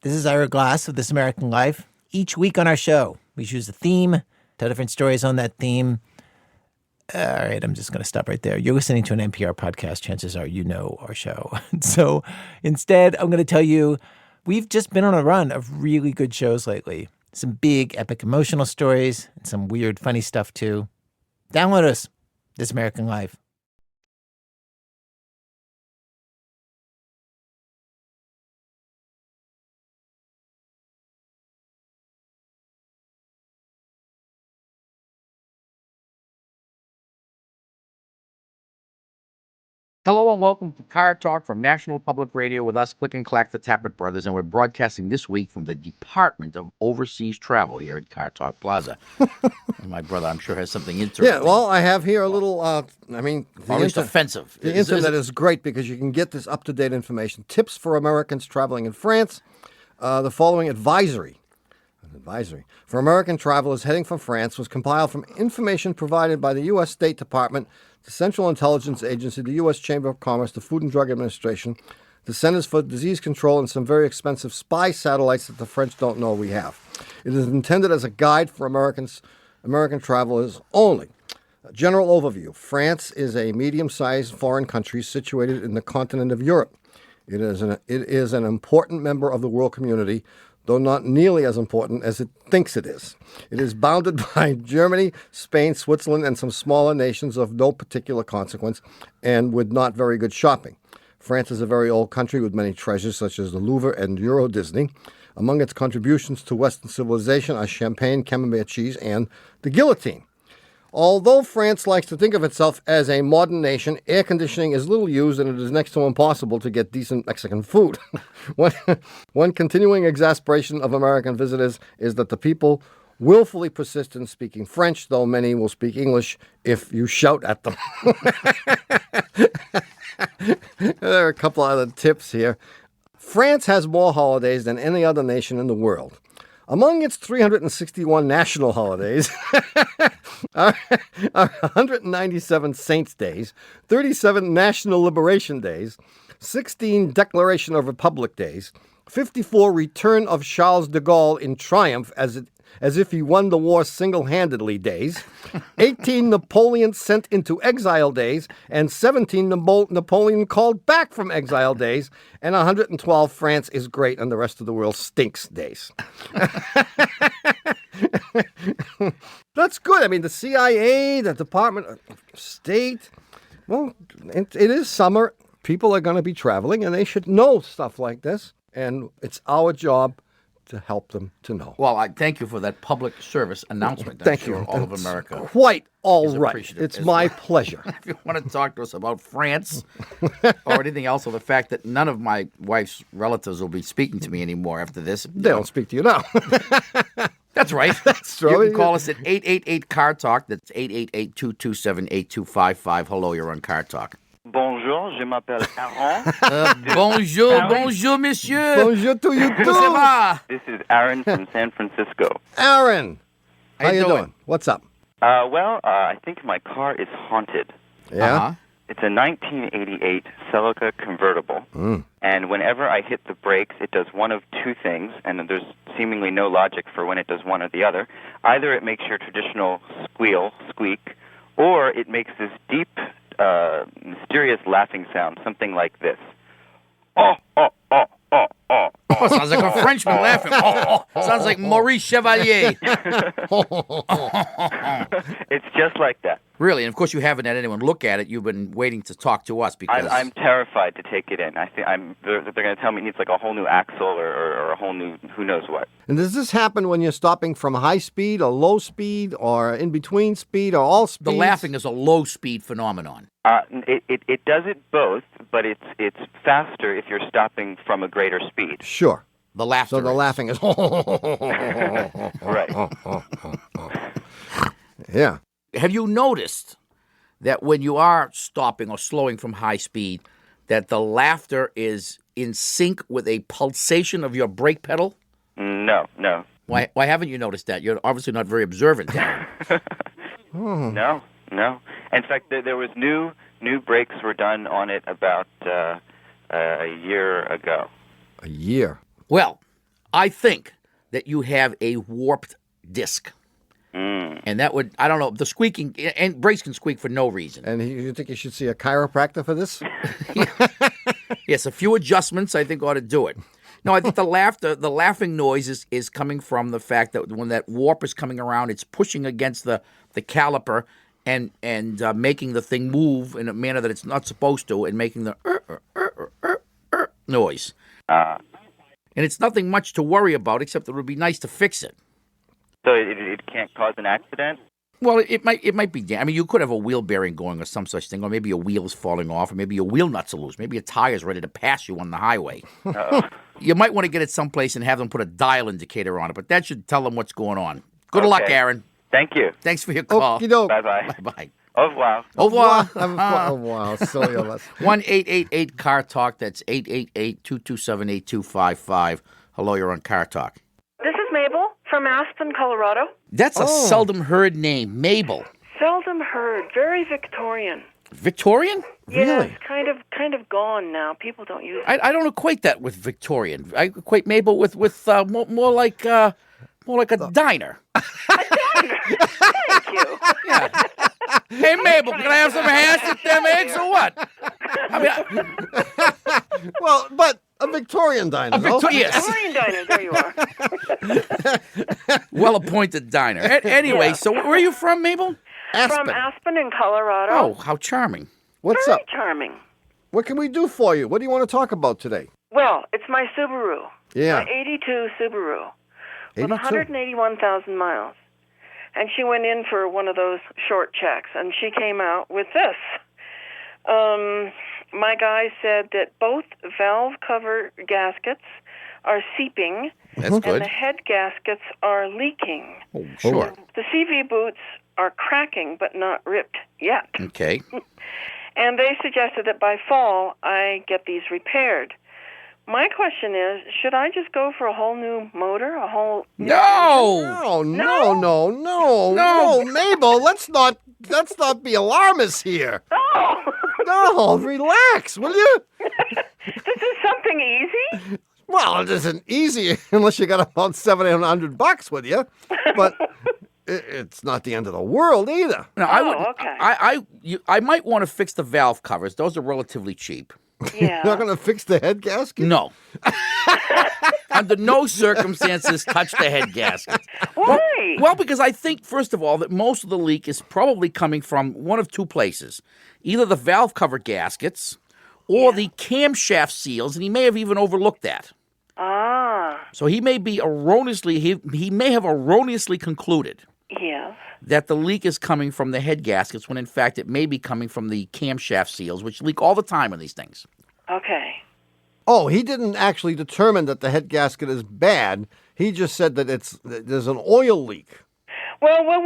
This is Ira Glass of This American Life. Each week on our show, we choose a theme, tell different stories on that theme. All right, I'm just going to stop right there. You're listening to an NPR podcast. Chances are you know our show. So instead, I'm going to tell you, we've just been on a run of really good shows lately. Some big, epic, emotional stories, and some weird, funny stuff, too. Download us, This American Life. Hello and welcome to Car Talk from National Public Radio with us, Click and Clack, the Tappet Brothers, and we're broadcasting this week from the Department of Overseas Travel here at Car Talk Plaza. And my brother, I'm sure, has something interesting. Yeah, well, I have here a little, or at least offensive. The internet is great because you can get this up-to-date information. Tips for Americans traveling in France. The following advisory for American travelers heading from France was compiled from information provided by the U.S. State Department, the Central Intelligence Agency, the U.S. Chamber of Commerce, the Food and Drug Administration, the Centers for Disease Control, and some very expensive spy satellites that the French don't know we have. It is intended as a guide for American travelers only. General overview. France is a medium-sized foreign country situated in the continent of Europe. It is an important member of the world community, though not nearly as important as it thinks it is. It is bounded by Germany, Spain, Switzerland, and some smaller nations of no particular consequence, and with not very good shopping. France is a very old country with many treasures, such as the Louvre and Euro Disney. Among its contributions to Western civilization are champagne, camembert cheese, and the guillotine. Although France likes to think of itself as a modern nation, air conditioning is little used and it is next to impossible to get decent Mexican food. One continuing exasperation of American visitors is that the people willfully persist in speaking French, though many will speak English if you shout at them. There are a couple other tips here. France has more holidays than any other nation in the world. Among its 361 national holidays are 197 Saints' Days, 37 National Liberation Days, 16 Declaration of Republic Days, 54 Return of Charles de Gaulle in Triumph as if he won the war single-handedly days, 18 Napoleon sent into exile days, and 17 Napoleon called back from exile days, and 112 France is great and the rest of the world stinks days. That's good. I mean, the CIA, the Department of State, well, it is summer. People are going to be traveling, and they should know stuff like this, and it's our job to help them to know. Well, I thank you for that public service announcement. Thank you. All of America. Quite all right. It's my pleasure. If you want to talk to us about France or anything else, or the fact that none of my wife's relatives will be speaking to me anymore after this. They don't speak to you now. That's right. That's true. You can call us at 888-CAR-TALK. That's 888-227-8255. Hello, you're on Car Talk. Bonjour, je m'appelle Aaron. Bonjour, monsieur. Bonjour to you too. Comment ça va? This is Aaron from San Francisco. Aaron, how you doing? What's up? I think my car is haunted. Yeah? Uh-huh. It's a 1988 Celica convertible, and whenever I hit the brakes, it does one of two things, and there's seemingly no logic for when it does one or the other. Either it makes your traditional squeak, or it makes this deep, mysterious laughing sound, something like this. Oh, oh, oh, oh, oh. Oh, sounds like a Frenchman laughing. Sounds like Maurice Chevalier. It's just like that. Really, and of course you haven't had anyone look at it. You've been waiting to talk to us because I'm terrified to take it in. I think they're going to tell me it needs like a whole new axle or a whole new who knows what. And does this happen when you're stopping from high speed or low speed or in between speed or all speeds? the laughing is a low speed phenomenon. It does it both, but it's faster if you're stopping from a greater speed. Sure. The laughter. So the laughing is. Right. Yeah. Have you noticed that when you are stopping or slowing from high speed, that the laughter is in sync with a pulsation of your brake pedal? No. Why haven't you noticed that? You're obviously not very observant. No. In fact, there was new brakes were done on it about a year ago. A year. Well, I think that you have a warped disc. And that would, I don't know, the squeaking, and brakes can squeak for no reason. And you think you should see a chiropractor for this? Yes, a few adjustments I think ought to do it. No, I think the laughing noise is coming from the fact that when that warp is coming around, it's pushing against the caliper and making the thing move in a manner that it's not supposed to, and making the noise. And it's nothing much to worry about, except it would be nice to fix it. So it can't cause an accident? Well, it might be. I mean, you could have a wheel bearing going or some such thing, or maybe a wheel is falling off, or maybe your wheel nuts are loose, maybe a tire's ready to pass you on the highway. You might want to get it someplace and have them put a dial indicator on it, but that should tell them what's going on. Good luck, Aaron. Thank you. Thanks for your call. Bye-bye. Bye-bye. Au revoir. Au revoir. Oh, wow. Silly of us. 1-888-CAR-TALK. That's 888-227-8255. Hello, you're on Car Talk. This is Mabel from Aspen, Colorado. That's a seldom heard name, Mabel. Seldom heard. Very Victorian. Victorian? Really? Yes, kind of gone now. People don't use it. I don't equate that with Victorian. I equate Mabel with more like a diner. Thank you. Yeah. Hey, Mabel, can I have some hash with them eggs or what? I mean, Well, but a Victorian diner, no? yes. Victorian diner, there you are. Well-appointed diner. Anyway, Yeah. so where are you from, Mabel? From Aspen in Colorado. Oh, how charming. What's Very up? charming. What can we do for you? What do you want to talk about today? Well, it's my Subaru. Yeah. My 82 Subaru. With 82. 181,000 miles. And she went in for one of those short checks, and she came out with this. My guy said that both valve cover gaskets are seeping, That's good. and the head gaskets are leaking. Oh, sure. The CV boots are cracking, but not ripped yet. Okay. And they suggested that by fall, I get these repaired. My question is, should I just go for a whole new motor, a whole new engine? No, Mabel, let's not be alarmists here. Oh, No, relax, will you? this is something easy? Well, it isn't easy unless you got about $700 with you, but it's not the end of the world either. Now, Okay. I might want to fix the valve covers. Those are relatively cheap. Yeah. You're not going to fix the head gasket? No. Under no circumstances touch the head gasket. Why? Well, because I think, first of all, that most of the leak is probably coming from one of two places. Either the valve cover gaskets or the camshaft seals, and he may have even overlooked that. Ah, So he may be he may have erroneously concluded yes. that the leak is coming from the head gaskets when in fact it may be coming from the camshaft seals, which leak all the time on these things. Okay. Oh, he didn't actually determine that the head gasket is bad. He just said that there's an oil leak. Well, when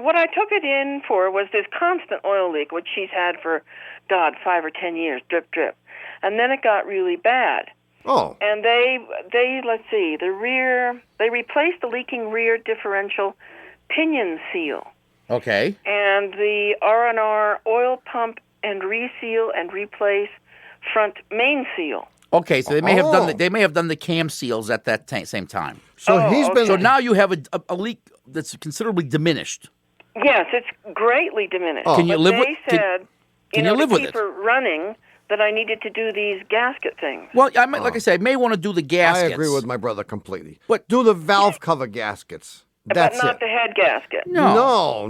what I took it in for was this constant oil leak, which she's had for, 5 or 10 years, drip, drip. And then it got really bad. Oh. And they let's see, they replaced the leaking rear differential pinion seal. Okay. And the R&R oil pump and reseal and replace front main seal. Okay, so they may have done the cam seals at that same time. So he's been. So now you have a leak that's considerably diminished. Yes, it's greatly diminished. Oh. Can you But live they with? said, Can you live to with keep it? her running, that I needed to do these gasket things. Well, like I said, I may want to do the I gaskets. agree with my brother completely. But- do the valve cover gaskets. That's but not it. the head gasket. No.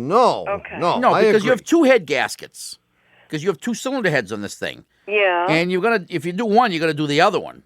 Okay. No, No, I because you agree. have two head gaskets. Because you have two cylinder heads on this thing. Yeah. And if you do one, you're gonna do the other one.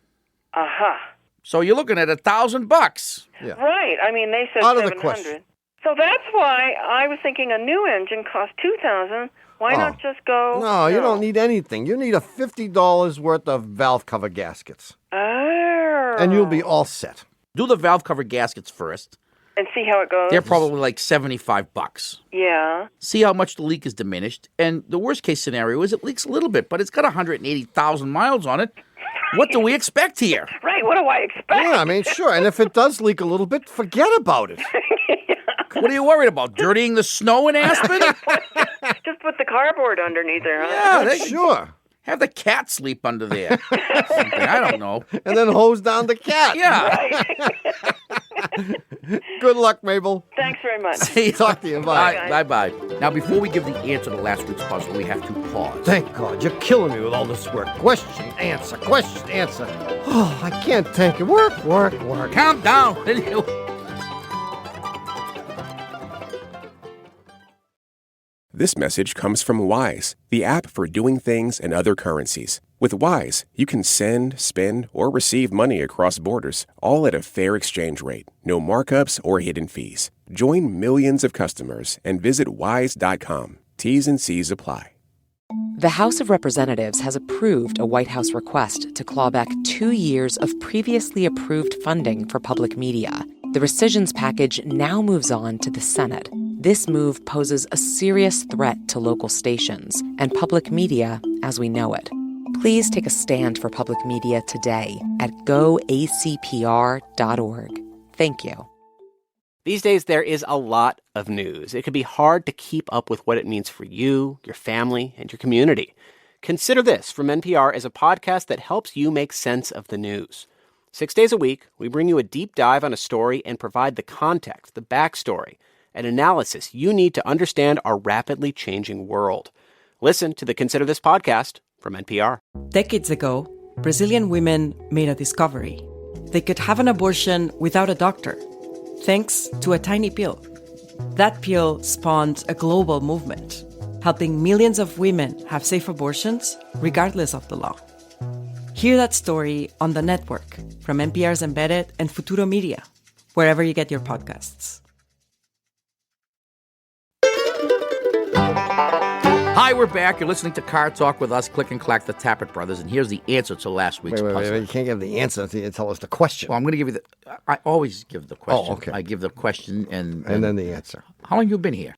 Aha. So you're looking at $1,000. Yeah. Right. I mean, they said Out of the 700. question. So that's why I was thinking a new engine cost $2,000. Why not just go? No, you don't need anything. You need a $50 worth of valve cover gaskets, Oh. and you'll be all set. Do the valve cover gaskets first. And see how it goes. They're probably like $75. Yeah. See how much the leak is diminished. And the worst case scenario is it leaks a little bit, but it's got 180,000 miles on it. What do we expect here? Right. What do I expect? Yeah, I mean, sure. And if it does leak a little bit, forget about it. What are you worried about? Dirtying the snow in Aspen? Just put the cardboard underneath there, huh? Yeah, Sure. Have the cat sleep under there. Something, I don't know. And then hose down the cat. Yeah. Good luck, Mabel. Thanks very much. See you. Talk to you. Bye. Bye-bye. Now, before we give the answer to last week's puzzle, we have to pause. Thank God. You're killing me with all this work. Question, answer, question, answer. Oh, I can't take it. Work. Calm down. This message comes from Wise, the app for doing things in other currencies. With Wise, you can send, spend, or receive money across borders, all at a fair exchange rate. No markups or hidden fees. Join millions of customers and visit wise.com. T's and C's apply. The House of Representatives has approved a White House request to claw back 2 years of previously approved funding for public media. The rescissions package now moves on to the Senate. This move poses a serious threat to local stations and public media as we know it. Please take a stand for public media today at goacpr.org. Thank you. These days, there is a lot of news. It can be hard to keep up with what it means for you, your family, and your community. Consider This from NPR as a podcast that helps you make sense of the news. 6 days a week, we bring you a deep dive on a story and provide the context, the backstory, and analysis you need to understand our rapidly changing world. Listen to the Consider This podcast from NPR. Decades ago, Brazilian women made a discovery. They could have an abortion without a doctor, thanks to a tiny pill. That pill spawned a global movement, helping millions of women have safe abortions regardless of the law. Hear that story on The Network from NPR's Embedded and Futuro Media, wherever you get your podcasts. Hi, we're back. You're listening to Car Talk with us, Click and Clack, the Tappet Brothers, and here's the answer to last week's puzzle. Wait. You can't give the answer until you tell us the question. Well, I'm going to give you I always give the question. Oh, okay. I give the question and then the answer. How long have you been here?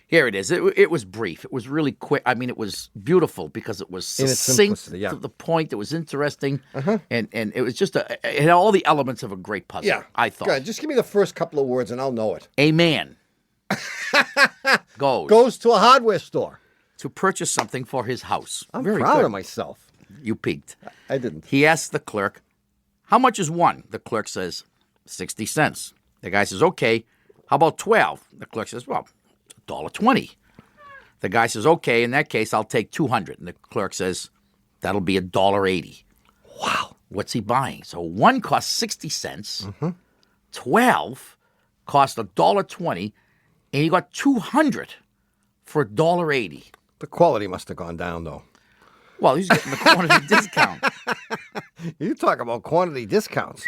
Here it is. It was brief. It was really quick. I mean, it was beautiful because it was succinct to the point. It was interesting. And it was just it had all the elements of a great puzzle, I thought. Good. Just give me the first couple of words and I'll know it. A man goes to a hardware store to purchase something for his house. I'm Very proud good. of myself. You peeked. I didn't. He asks the clerk, how much is one? The clerk says, 60 cents. The guy says, okay, how about 12? The clerk says, well, $1.20. The guy says, okay, in that case, I'll take 200. And the clerk says, that'll be $1.80. Wow. What's he buying? So one costs 60 cents, 12 cost $1.20, and he got 200 for $1.80. The quality must have gone down, though. Well, he's getting the quantity discount. You talk about quantity discounts.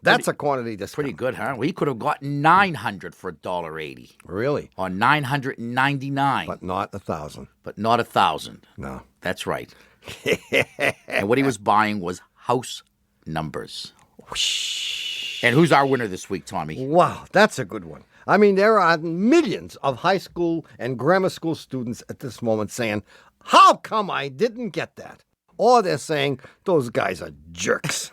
That's a quantity discount. Pretty good, huh? Well, he could have gotten 900 for $1.80. Really? Or 999. But not 1,000. But not 1,000. No. That's right. And what he was buying was house numbers. And who's our winner this week, Tommy? Wow, that's a good one. I mean, there are millions of high school and grammar school students at this moment saying, how come I didn't get that? Or they're saying, those guys are jerks.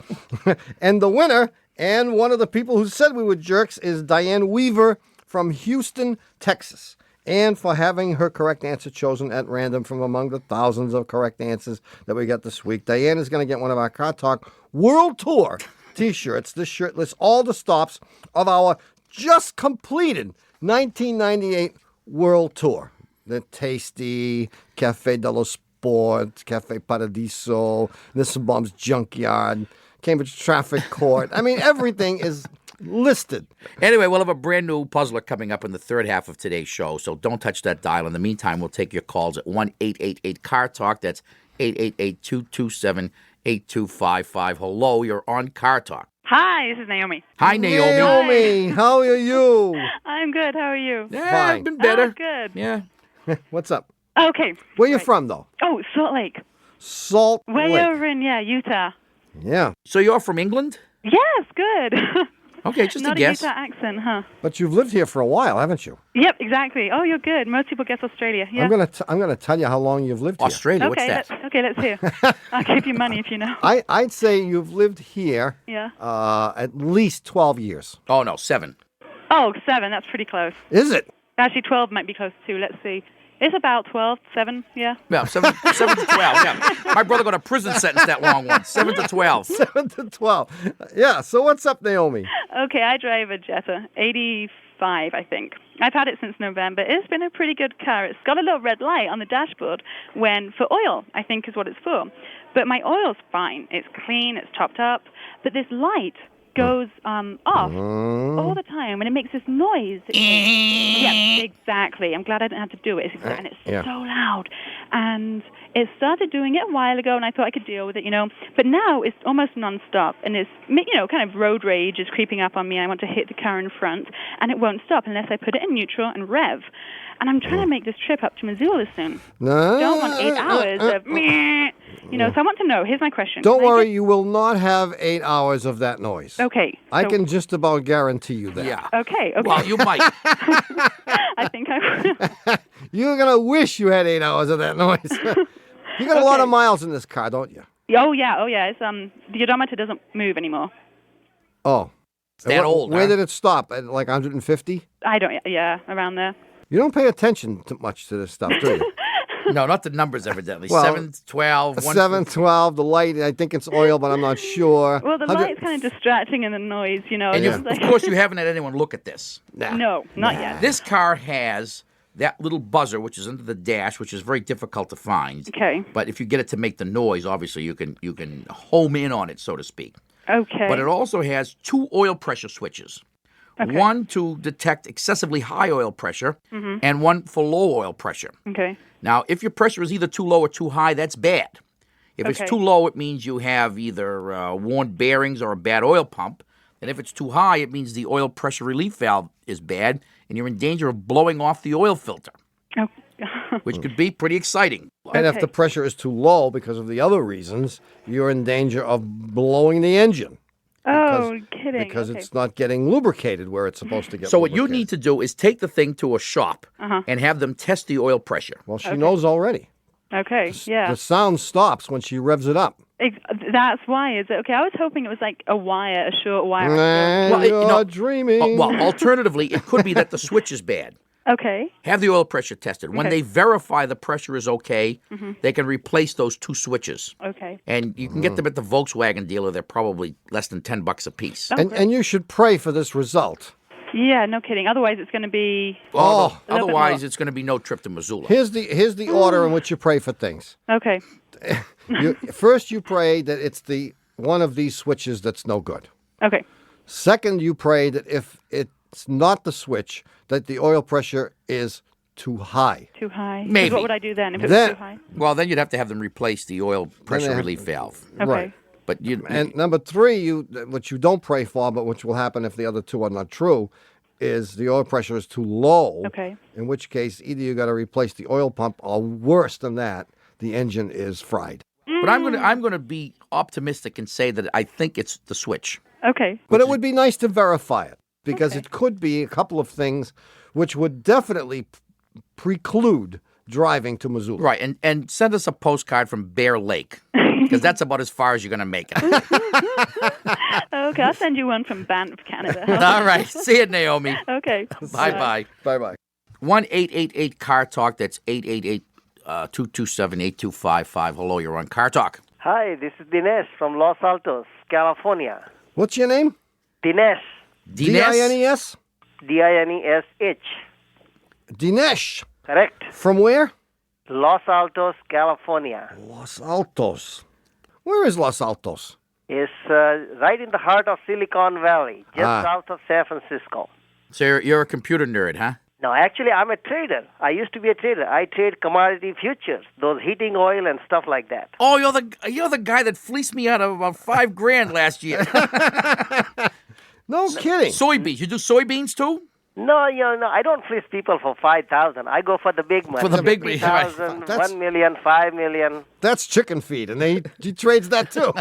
And the winner, and one of the people who said we were jerks, is Diane Weaver from Houston, Texas. And for having her correct answer chosen at random from among the thousands of correct answers that we got this week, Diane is going to get one of our Car Talk World Tour T-shirts. This shirt lists all the stops of our just completed 1998 World Tour. The Tasty, Café de los Sport, Café Paradiso, Nissenbaum's Junkyard, Cambridge Traffic Court. I mean, everything is listed. Anyway, we'll have a brand new puzzler coming up in the third half of today's show, so don't touch that dial. In the meantime, we'll take your calls at 1-888-CAR-TALK. That's 888-227-8255. Hello, you're on Car Talk. Hi, this is Naomi. Hi, Naomi. Naomi, how are you? I'm good. How are you? Yeah, Fine. I've been better. Oh, good. Yeah. What's up? Okay. Where you from, though? Oh, Salt Lake. Salt Way Lake. over in, Utah. Yeah. So you're from England? Yes, good. Okay, just Not a guess. Utah accent, huh? But you've lived here for a while, haven't you? Yep, exactly. Oh, you're good. Most people guess Australia. Yeah. I'm gonna tell you how long you've lived here. Australia, okay, what's that? let's hear. I'll give you money if you know. I'd say you've lived here Yeah. at least 12 years. Oh, no, 7. Oh, 7. That's pretty close. Is it? Actually, 12 might be close too. Let's see. It's about 12, 7, yeah. Yeah, 7 to 12. Yeah, my brother got a prison sentence that long one. 7 to 12. 7 to 12. Yeah, so what's up, Naomi? Okay, I drive a Jetta, 85, I think. I've had it since November. It's been a pretty good car. It's got a little red light on the dashboard for oil, I think is what it's for. But my oil's fine. It's clean, it's topped up. But this light goes off all the time, and it makes this noise. Yeah, exactly. I'm glad I didn't have to do it. And it's so loud. And it started doing it a while ago, and I thought I could deal with it, But now it's almost nonstop, and it's, kind of road rage is creeping up on me. I want to hit the car in front, and it won't stop unless I put it in neutral and rev. And I'm trying to make this trip up to Missoula soon. Don't want 8 hours of meh. So I want to know. Here's my question. Don't worry, you will not have 8 hours of that noise. Okay. I can just about guarantee you that. Yeah. Okay. Well, you might. I think I will. You're going to wish you had 8 hours of that noise. You got a lot of miles in this car, don't you? Oh, yeah. It's, the odometer doesn't move anymore. Oh. It's that old, Where huh? did it stop? At like 150? Around there. You don't pay attention too much to this stuff, do you? No, not the numbers, evidently. Well, 7, 12, 7, 12, the light, I think it's oil, but I'm not sure. Well, the light's kind of distracting and the noise, And of course, you haven't had anyone look at this. No, not yet. This car has that little buzzer, which is under the dash, which is very difficult to find. Okay. But if you get it to make the noise, obviously you can home in on it, so to speak. Okay. But it also has 2 oil pressure switches. Okay. One to detect excessively high oil pressure, and one for low oil pressure. Okay. Now, if your pressure is either too low or too high, that's bad. If it's too low, it means you have either worn bearings or a bad oil pump. And if it's too high, it means the oil pressure relief valve is bad, and you're in danger of blowing off the oil filter, which could be pretty exciting. And if the pressure is too low because of the other reasons, you're in danger of blowing the engine. Kidding. Because it's not getting lubricated where it's supposed to get So what lubricated. you need to do is take the thing to a shop and have them test the oil pressure. Well, she knows already. Okay, yeah. The sound stops when she revs it up. That's why, is it? Okay, I was hoping it was like a short wire. You're dreaming. Alternatively, it could be that the switch is bad. Okay. Have the oil pressure tested. When they verify the pressure is okay, they can replace those 2 switches. Okay. And you can get them at the Volkswagen dealer. They're probably less than $10 a piece. And you should pray for this result. Yeah, no kidding. Otherwise, it's going to be... Otherwise, it's going to be no trip to Missoula. Here's the order in which you pray for things. Okay. First, you pray that it's the one of these switches that's no good. Okay. Second, you pray that if it's not the switch, that the oil pressure is too high. Too high. Maybe. What would I do then if it was too high? Well, then you'd have to have them replace the oil pressure relief valve. Okay. Right. But And number 3, which you don't pray for, but which will happen if the other 2 are not true, is the oil pressure is too low. Okay. In which case, either you got to replace the oil pump, or worse than that, the engine is fried. But I'm going to be optimistic and say that I think it's the switch. Okay. But it would be nice to verify it, because it could be a couple of things which would definitely preclude driving to Missoula. Right, and send us a postcard from Bear Lake, because that's about as far as you're going to make it. Okay, I'll send you one from Banff, Canada. All right, see you, Naomi. Okay. Bye-bye. Bye-bye. 1-888-CAR-TALK, that's 888-227-8255. Hello, you're on Car Talk. Hi, this is Dinesh from Los Altos, California. What's your name? Dinesh. Dinesh? Dinesh. Dinesh. Correct. From where? Los Altos, California. Los Altos. Where is Los Altos? It's right in the heart of Silicon Valley, just south of San Francisco. So you're a computer nerd, huh? No, actually, I'm a trader. I used to be a trader. I trade commodity futures, those heating oil and stuff like that. Oh, you're the guy that fleeced me out of about $5,000 last year. No kidding. Soybeans. You do soybeans too? No, I don't fleece people for 5,000. I go for the big money. For the big money, right. 50,000, 1 million, 5 million. That's chicken feed, and he trades that too.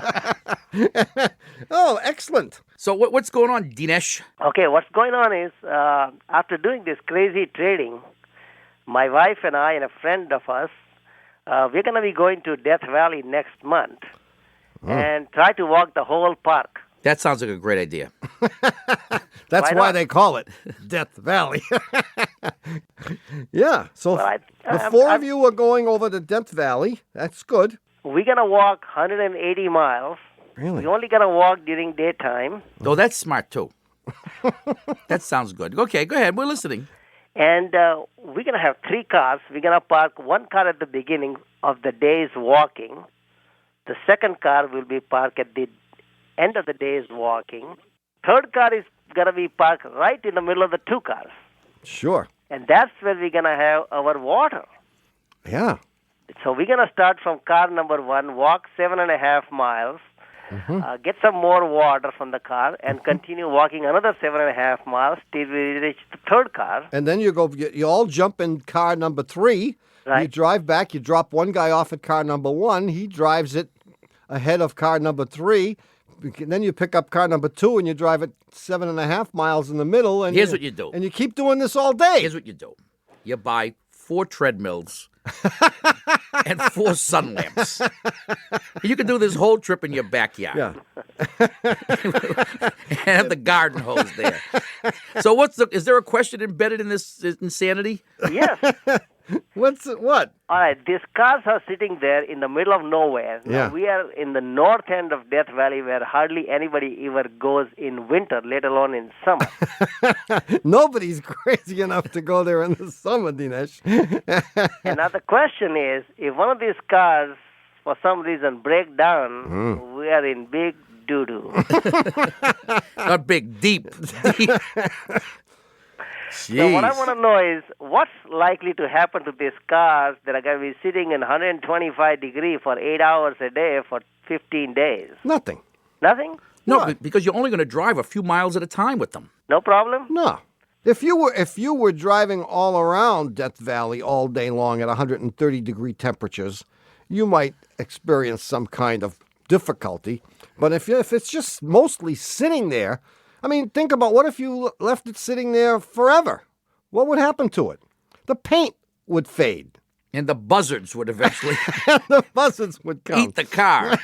Oh, excellent. So what's going on, Dinesh? Okay, what's going on is, after doing this crazy trading, my wife and I and a friend of us, we're going to be going to Death Valley next month and try to walk the whole park. That sounds like a great idea. That's why they call it Death Valley. Yeah. So Well, the four of you are going over to Death Valley. That's good. We're going to walk 180 miles. Really? We're only going to walk during daytime. Oh, that's smart, too. That sounds good. Okay, go ahead. We're listening. And we're going to have 3 cars. We're going to park 1 car at the beginning of the day's walking. The second car will be parked at the end of the day's walking. Third car is going to be parked right in the middle of the 2 cars. Sure. And that's where we're going to have our water. Yeah. So we're going to start from car number 1, walk 7.5 miles, get some more water from the car, and continue walking another 7.5 miles till we reach the third car. And then you all jump in car number 3. Right. You drive back. You drop one guy off at car number 1. He drives it ahead of car number 3. Then you pick up car number 2 and you drive it 7.5 miles in the middle. And Here's what you do. And you keep doing this all day. Here's what you do. You buy 4 treadmills and 4 sun lamps. You can do this whole trip in your backyard. Yeah. And have the garden hose there. So is there a question embedded in this insanity? Yes. What? All right, these cars are sitting there in the middle of nowhere. Yeah. Now, we are in the north end of Death Valley where hardly anybody ever goes in winter, let alone in summer. Nobody's crazy enough to go there in the summer, Dinesh. And now the question is, if one of these cars, for some reason, break down, we are in big doo-doo. Not big, deep. So what I want to know is, what's likely to happen to these cars that are going to be sitting in 125 degrees for 8 hours a day for 15 days? Nothing. Nothing? No, because you're only going to drive a few miles at a time with them. No problem? No. If you were driving all around Death Valley all day long at 130-degree temperatures, you might experience some kind of difficulty. But if it's just mostly sitting there, I mean, think about what if you left it sitting there forever? What would happen to it? The paint would fade. And the buzzards would eventually The buzzards would come. eat the car.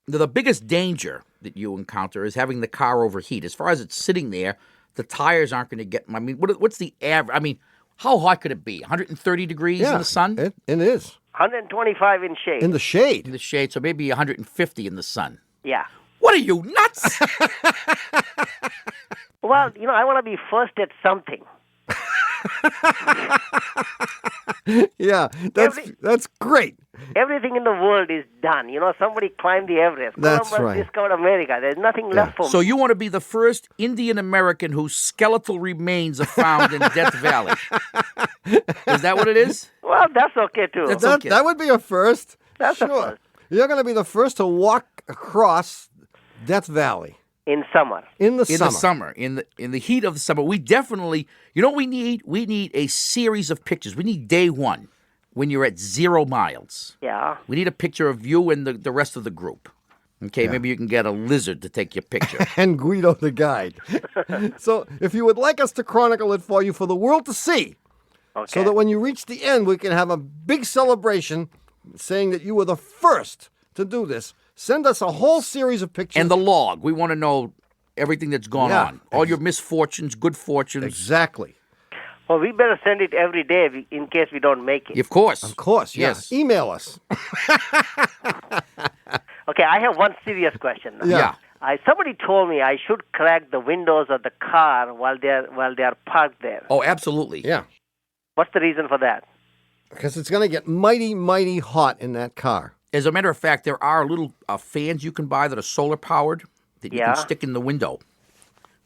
The biggest danger that you encounter is having the car overheat. As far as it's sitting there, the tires aren't going to get... I mean, what's the average? I mean, how hot could it be? 130 degrees in the sun? It is. 125 in shade. In the shade. In the shade, so maybe 150 in the sun. Yeah. What are you, nuts? Well, I want to be first at something. Yeah, that's great. Everything in the world is done. Somebody climbed the Everest. That's Columbus right. discovered America. There's nothing left for So me. you want to be the first Indian American whose skeletal remains are found in Death Valley. Is that what it is? Well, that's okay, too. That's okay. That would be a first. That's a sure. first. You're going to be the first to walk across Death Valley In summer. in the In summer. the summer, in the heat of the summer, we definitely, what we need? We need a series of pictures. We need day 1 when you're at 0 miles. Yeah. We need a picture of you and the rest of the group. Okay, maybe you can get a lizard to take your picture. And Guido the guide. So if you would like us to chronicle it for you for the world to see, Okay. so that when you reach the end, we can have a big celebration saying that you were the first to do this, send us a whole series of pictures. And the log. We want to know everything that's gone Yeah. on. All your misfortunes, good fortunes. Exactly. Well, we better send it every day in case we don't make it. Of course. Of course, yeah. Yes. Email us. Okay, I have one serious question now. Yeah. Somebody told me I should crack the windows of the car while they are parked there. Oh, absolutely. Yeah. What's the reason for that? Because it's going to get mighty, mighty hot in that car. As a matter of fact, there are little fans you can buy that are solar powered that you Yeah. can stick in the window.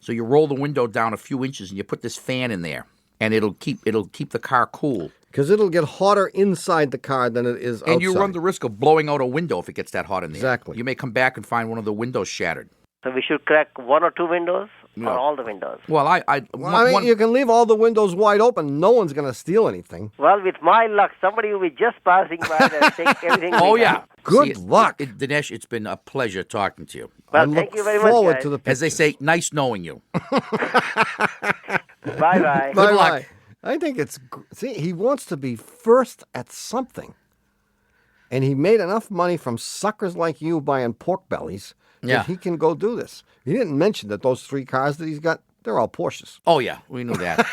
So you roll the window down a few inches and you put this fan in there, and it'll keep the car cool. Because it'll get hotter inside the car than it is outside. And you run the risk of blowing out a window if it gets that hot in there. Exactly. You may come back and find one of the windows shattered. So we should crack 1 or 2 windows No. or all the windows? Well, you can leave all the windows wide open. No one's going to steal anything. Well, with my luck, somebody will be just passing by and take everything. Oh, we yeah. have. Good luck. Dinesh, it's been a pleasure talking to you. Well, I thank look you very much, forward guys. to the As they pictures. say, nice knowing you. Bye-bye. Good luck. Bye-bye. I think see, he wants to be first at something. And he made enough money from suckers like you buying pork bellies that Yeah. he can go do this. He didn't mention that those 3 cars that he's got They're all Porsches. Oh, yeah, we knew that.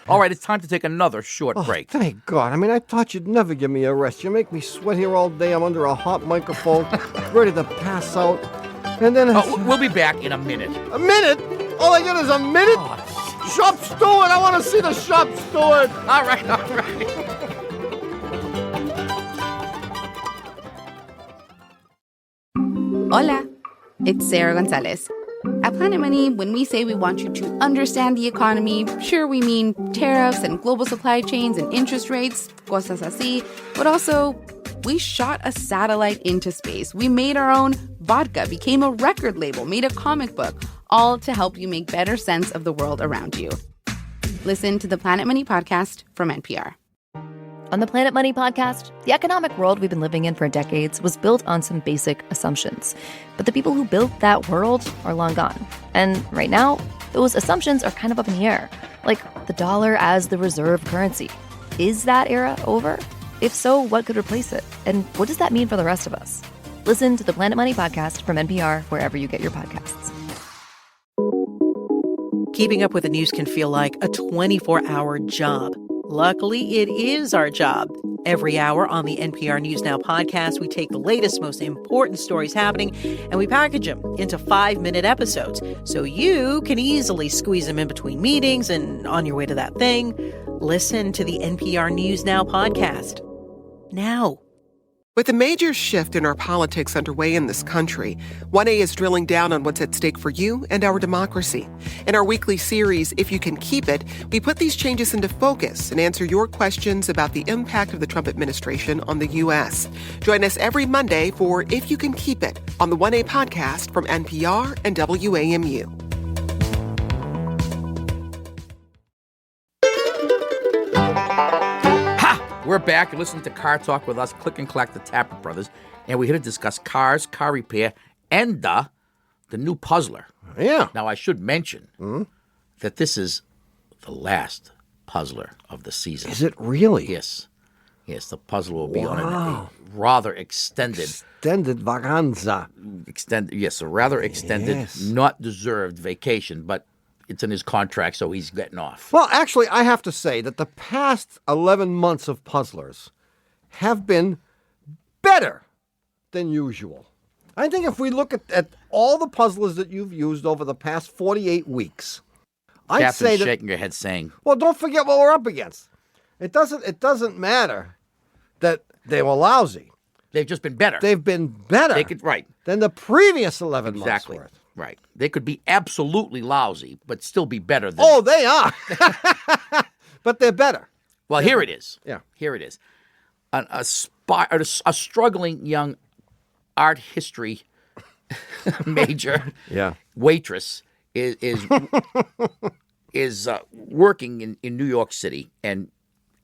All right, it's time to take another short break. Thank God. I mean, I thought you'd never give me a rest. You make me sweat here all day. I'm under a hot microphone, ready to pass out. And then we'll be back in a minute. A minute? All I get is a minute? Shop steward. I want to see the shop steward. All right, all right. Hola, it's Sarah Gonzalez. At Planet Money, when we say we want you to understand the economy, sure, we mean tariffs and global supply chains and interest rates, cosas así, but also we shot a satellite into space. We made our own vodka, became a record label, made a comic book, all to help you make better sense of the world around you. Listen to the Planet Money podcast from NPR. On the Planet Money podcast, the economic world we've been living in for decades was built on some basic assumptions. But the people who built that world are long gone. And right now, those assumptions are kind of up in the air. Like the dollar as the reserve currency. Is that era over? If so, what could replace it? And what does that mean for the rest of us? Listen to the Planet Money podcast from NPR wherever you get your podcasts. Keeping up with the news can feel like a 24-hour job. Luckily, it is our job. Every hour on the NPR News Now podcast, we take the latest, most important stories happening, and we package them into 5-minute episodes so you can easily squeeze them in between meetings and on your way to that thing. Listen to the NPR News Now podcast. Now. With a major shift in our politics underway in this country, 1A is drilling down on what's at stake for you and our democracy. In our weekly series, If You Can Keep It, we put these changes into focus and answer your questions about the impact of the Trump administration on the U.S. Join us every Monday for If You Can Keep It on the 1A podcast from NPR and WAMU. We're back and listening to Car Talk with us, Click and Clack, the Tappert brothers, and we're here to discuss cars, car repair, and the new puzzler. Yeah. Now, I should mention that this is the last puzzler of the season. Is it really? Yes. Yes, the puzzler will be on a rather extended vacanza. Yes, a rather extended, not deserved vacation, but it's in his contract, so he's getting off. Well, actually, I have to say that the past 11 months of puzzlers have been better than usual. I think if we look at all the puzzlers that you've used over the past 48 weeks, I'd say that... shaking your head saying... Well, don't forget what we're up against. It doesn't matter that they were lousy. They've just been better. They've been better than the previous 11 months worth. Right. They could be absolutely lousy, but still be better than... Oh, they are. But they're better. Well, here it is. Yeah. Here it is. A struggling young art history major waitress is working in New York City, and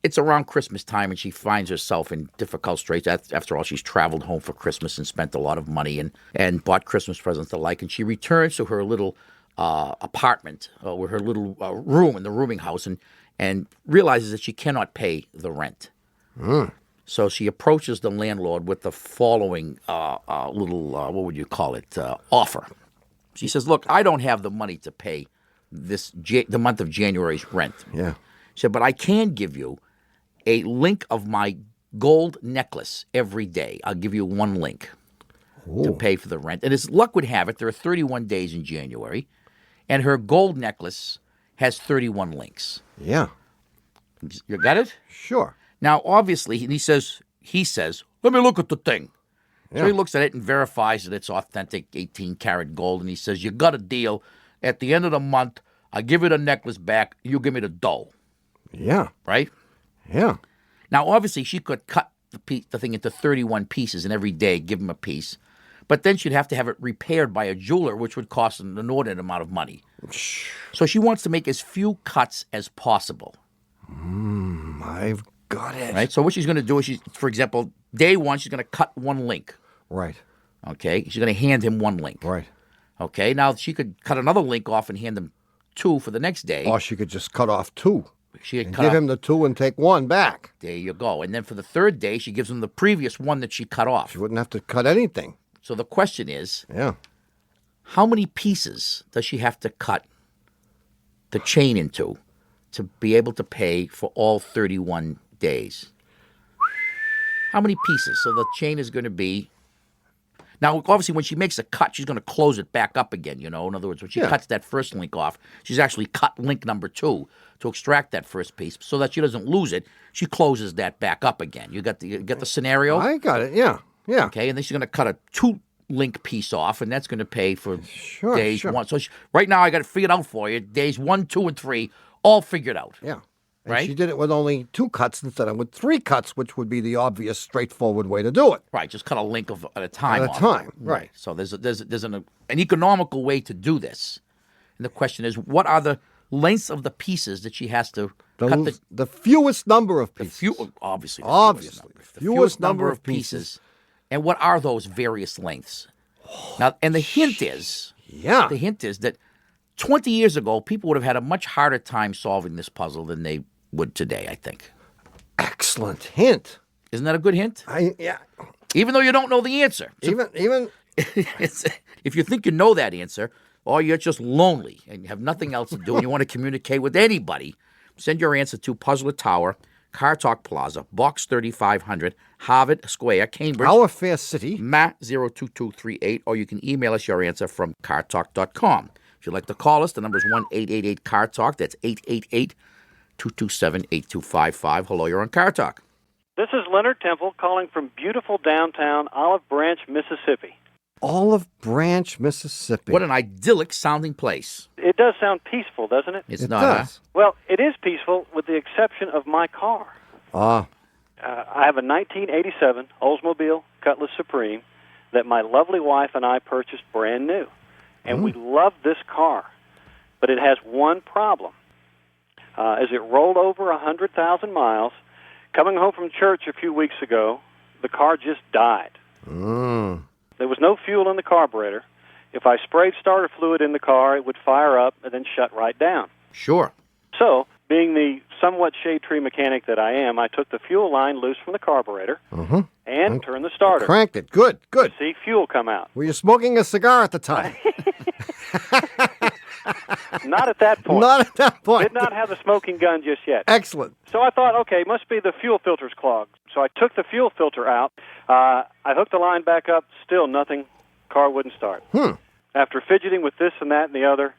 it's around Christmas time, and she finds herself in difficult straits. After all, she's traveled home for Christmas and spent a lot of money and bought Christmas presents alike. And she returns to her little apartment, or her little room in the rooming house, and realizes that she cannot pay the rent. So she approaches the landlord with the following what would you call it, offer. She says, "Look, I don't have the money to pay the month of January's rent." Yeah. She said, "But I can give you a link of my gold necklace every day. I'll give you one link to pay for the rent." And as luck would have it, there are 31 days in January, and her gold necklace has 31 links. Yeah. You got it? Sure. Now, obviously, he says, "Let me look at the thing." Yeah. So he looks at it and verifies that it's authentic 18-karat gold, and he says, "You got a deal. At the end of the month, I give you the necklace back. You give me the dough." Yeah. Right? Yeah. Now, obviously, she could cut the thing into 31 pieces and every day give him a piece. But then she'd have to have it repaired by a jeweler, which would cost an inordinate amount of money. So she wants to make as few cuts as possible. I've got it. Right? So what she's going to do is, for example, day one, she's going to cut one link. Right. Okay? She's going to hand him one link. Right. Okay? Now, she could cut another link off and hand him two for the next day. Or she could just cut off two. She and give him the two and take one back. There you go. And then for the third day, she gives him the previous one that she cut off. She wouldn't have to cut anything. So the question is, how many pieces does she have to cut the chain into to be able to pay for all 31 days? How many pieces? So the chain is going to be... Now, obviously, when she makes a cut, she's going to close it back up again, In other words, when she cuts that first link off, she's actually cut link number 2 to extract that first piece so that she doesn't lose it. She closes that back up again. You get the scenario? I got it, yeah. Okay, and then she's going to cut a 2-link piece off, and that's going to pay for days 1. So right now, I got it figured out for you. Days 1, 2, and 3, all figured out. Yeah. And right? she did it with only 2 cuts instead of with 3 cuts, which would be the obvious, straightforward way to do it. Right, just cut a link at a time. At a time, right. So there's an economical way to do this. And the question is, what are the lengths of the pieces that she has to cut? The fewest number of pieces. Obviously. The fewest number of pieces. And what are those various lengths? Now, and the hint is that 20 years ago, people would have had a much harder time solving this puzzle than they would today, I think. Excellent hint. Isn't that a good hint? Yeah. Even though you don't know the answer. Even if you think you know that answer, or you're just lonely and you have nothing else to do and you want to communicate with anybody, send your answer to Puzzler Tower, Car Talk Plaza, Box 3500, Harvard Square, Cambridge. Our Fair City. MA 02238, or you can email us your answer from cartalk.com. If you'd like to call us, the number is 1-888-CAR-TALK. That's 888-227-8255. Hello, you're on Car Talk. This is Leonard Temple calling from beautiful downtown Olive Branch, Mississippi. Olive Branch, Mississippi. What an idyllic sounding place. It does sound peaceful, doesn't it? It does. Well, it is peaceful with the exception of my car. I have a 1987 Oldsmobile Cutlass Supreme that my lovely wife and I purchased brand new. And we love this car, but it has one problem. As it rolled over 100,000 miles, coming home from church a few weeks ago, the car just died. There was no fuel in the carburetor. If I sprayed starter fluid in the car, it would fire up and then shut right down. Sure. So, being the somewhat shade tree mechanic that I am, I took the fuel line loose from the carburetor and turned the starter. Cranked it. Good. To see fuel come out. Were you smoking a cigar at the time? Not at that point. Not at that point. Did not have a smoking gun just yet. Excellent. So I thought, okay, must be the fuel filter's clogged. So I took the fuel filter out. I hooked the line back up. Still nothing. Car wouldn't start. After fidgeting with this and that and the other,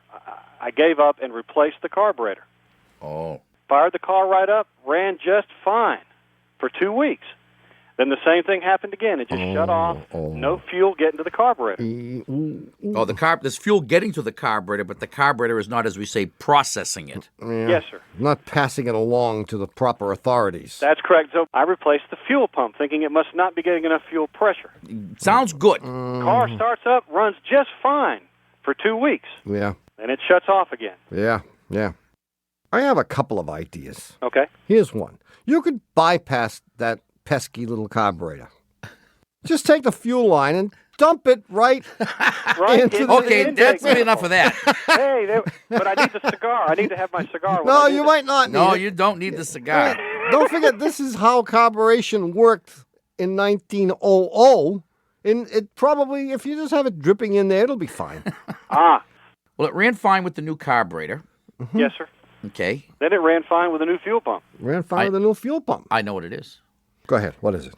I gave up and replaced the carburetor. Fired the car right up, ran just fine for 2 weeks. Then the same thing happened again. It just shut off. No fuel getting to the carburetor. There's fuel getting to the carburetor, but the carburetor is not, as we say, processing it. Yeah. Yes, sir. Not passing it along to the proper authorities. That's correct. So I replaced the fuel pump, thinking it must not be getting enough fuel pressure. Sounds good. Car starts up, runs just fine for 2 weeks. Yeah. Then it shuts off again. Yeah. I have a couple of ideas. Okay. Here's one. You could bypass that pesky little carburetor. Just take the fuel line and dump it right into the Okay, that's good enough of that. Hey, but I need the cigar. I need to have my cigar. No, you might not need it. No, you don't need the cigar. Don't forget, this is how carburation worked in 1900. And it probably, if you just have it dripping in there, it'll be fine. Well, it ran fine with the new carburetor. Yes, sir. Okay. Then it ran fine with a new fuel pump. Ran fine with a new fuel pump. I know what it is. Go ahead. What is it?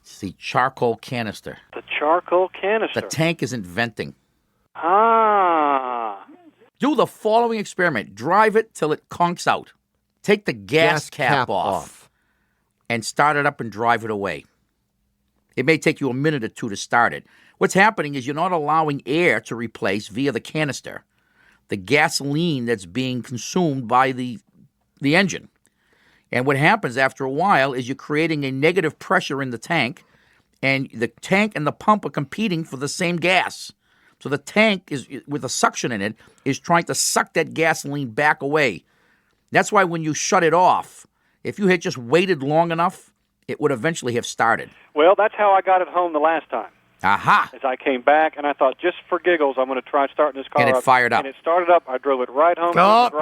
It's the charcoal canister. The charcoal canister. The tank isn't venting. Do the following experiment. Drive it till it conks out. Take the gas cap off and start it up and drive it away. It may take you a minute or two to start it. What's happening is you're not allowing air to replace, via the canister, the gasoline that's being consumed by the engine. And what happens after a while is you're creating a negative pressure in the tank, and the tank and the pump are competing for the same gas. So the tank, is with a suction in it, is trying to suck that gasoline back away. That's why when you shut it off, if you had just waited long enough, it would eventually have started. Well, that's how I got it home the last time. Aha! As I came back, and I thought, just for giggles, I'm going to try starting this car up. And it fired up. And it started up. I drove it right home.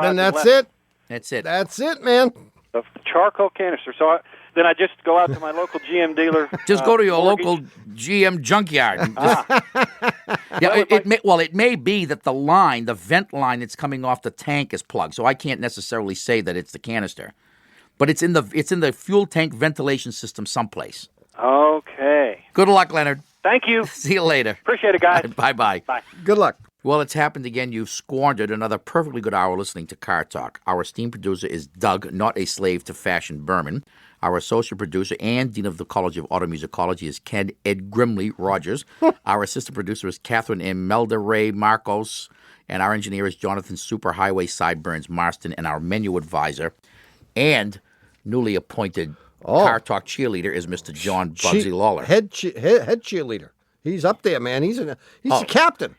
Then that's it. That's it. That's it, man. The charcoal canister. So then I just go out to my local GM dealer. Just go to your local GM junkyard. Yeah, it may be that the vent line that's coming off the tank is plugged, so I can't necessarily say that it's the canister. But it's in the fuel tank ventilation system someplace. Okay. Good luck, Leonard. Thank you. See you later. Appreciate it, guys. Bye-bye. Bye. Good luck. Well, it's happened again. You've squandered another perfectly good hour listening to Car Talk. Our esteemed producer is Doug, not a slave to fashion Berman. Our associate producer and dean of the College of Automusicology is Ken Ed Grimley Rogers. Our assistant producer is Catherine Imelda Ray Marcos. And our engineer is Jonathan Superhighway Sideburns Marston. And our menu advisor and newly appointed Car Talk cheerleader is Mr. John Bugsy Lawler. Head cheerleader. He's up there, man. He's a captain.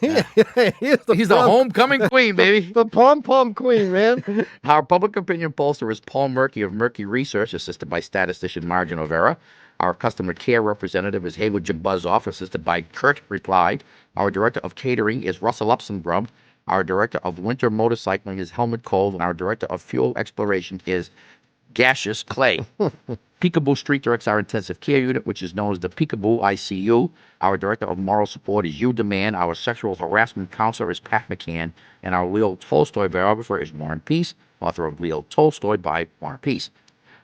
He's the homecoming queen, baby. The pom-pom queen, man. Our public opinion pollster is Paul Murky of Murky Research, assisted by statistician Margin O'Vera. Our customer care representative is Haywood Jabuzzoff, assisted by Kurt Replied. Our director of catering is Russell Upsonbrum. Our director of winter motorcycling is Helmut Cole. And our director of fuel exploration is Gaseous Clay. Peekaboo Street directs our intensive care unit, which is known as the Peekaboo ICU. Our director of moral support is Hugh DeMann. Our sexual harassment counselor is Pat McCann. And our Leo Tolstoy biographer is Warren Peace, author of Leo Tolstoy by Warren Peace.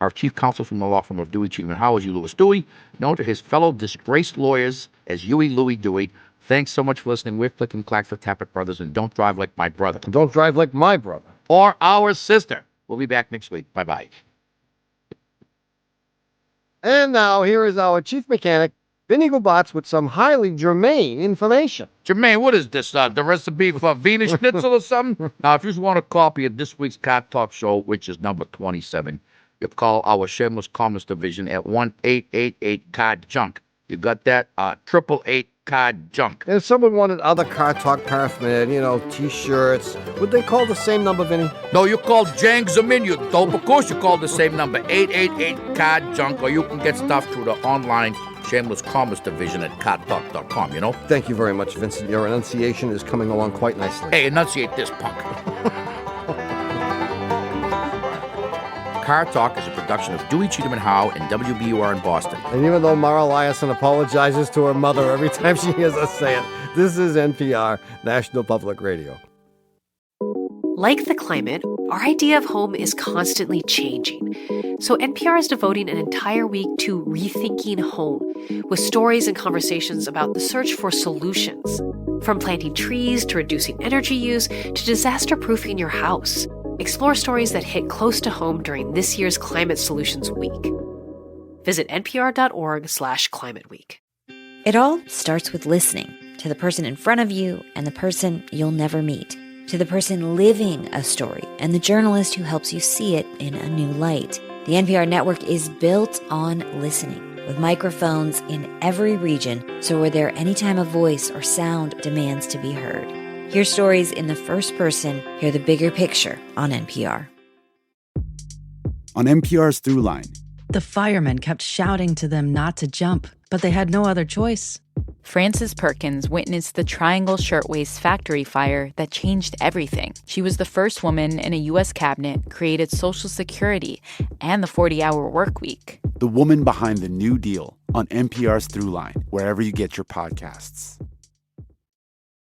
Our chief counsel from the law firm of Dewey, Cheatham & Howe is Hugh Lewis Dewey, known to his fellow disgraced lawyers as Huey Louie Dewey. Thanks so much for listening. We're Click and Clack, the Tappet Brothers, and don't drive like my brother. Don't drive like my brother. Or our sister. We'll be back next week. Bye-bye. And now, here is our chief mechanic, Vinny Gubatz, with some highly germane information. Jermaine, what is this? The recipe for Venus Schnitzel or something? Now, if you just want a copy of this week's Car Talk show, which is number 27, you call our Shameless Commerce Division at 1-888-CAR-JUNK. You got that? 888-CAR-JUNK. And if someone wanted other Car Talk paraphernalia, T-shirts, would they call the same number, Vinny? No, you call Jang Zamin, you dope. Of course you call the same number, 888-CAR-JUNK, or you can get stuff through the online Shameless Commerce Division at cartalk.com, Thank you very much, Vincent. Your enunciation is coming along quite nicely. Hey, enunciate this, punk. Car Talk is a production of Dewey, Cheatham & Howe and WBUR in Boston. And even though Mara Eliason apologizes to her mother every time she hears us say it, this is NPR, National Public Radio. Like the climate, our idea of home is constantly changing. So NPR is devoting an entire week to Rethinking Home, with stories and conversations about the search for solutions. From planting trees to reducing energy use to disaster-proofing your house. Explore stories that hit close to home during this year's Climate Solutions Week. Visit npr.org/Climate Week. It all starts with listening to the person in front of you and the person you'll never meet, to the person living a story and the journalist who helps you see it in a new light. The NPR network is built on listening, with microphones in every region, so we're there anytime a voice or sound demands to be heard. Hear stories in the first person, hear the bigger picture on NPR. On NPR's Throughline. The firemen kept shouting to them not to jump, but they had no other choice. Frances Perkins witnessed the Triangle Shirtwaist factory fire that changed everything. She was the first woman in a U.S. cabinet, created Social Security and the 40-hour work week. The woman behind the New Deal on NPR's Throughline, wherever you get your podcasts.